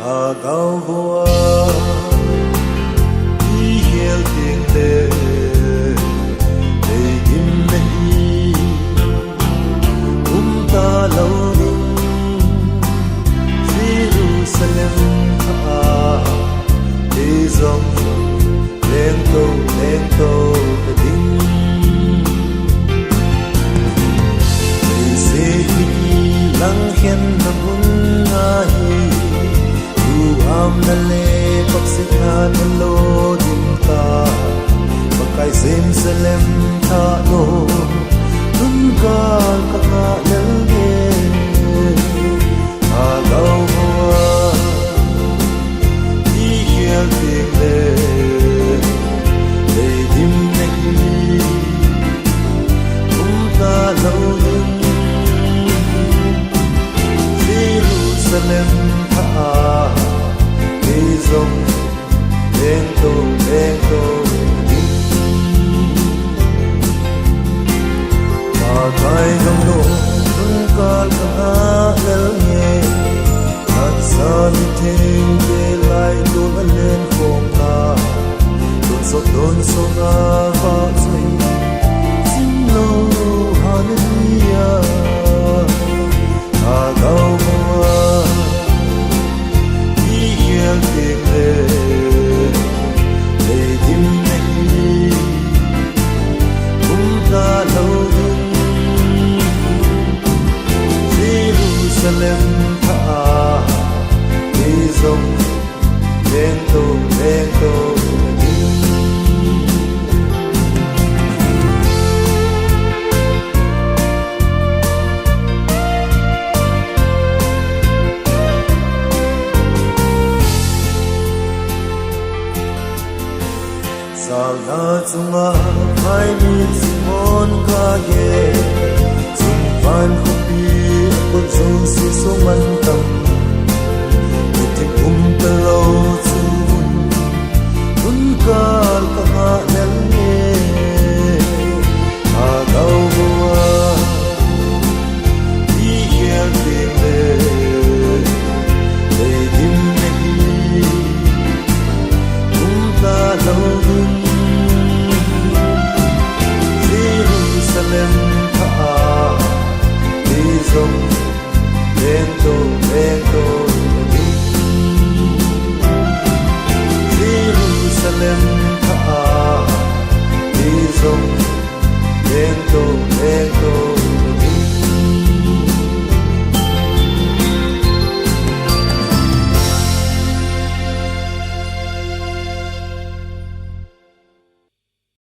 agao voa i hiel ting le ei dim nei ta lâu ding Jerusalem ha đi dòng lên tô ta ding se hi lang hian na bun na hi tu am na le pak se na lo dim ta pakai Jerusalem tha lo tun ka ka nal ge agao hoa i hiel ting le le dim nei ta lâu ding Jerusalem tha đi dòng lên tô Kai gam lo tung kal ka lel nge at sa mi thing de lai do len khong na don so na va sai sim lo hallelujah agao hoa i hiel ting le dim nei ta lâu Jerusalem tha đi dòng lên tô sao na chunga mai mi simon ka ye chung van hu pi kun su si so man tam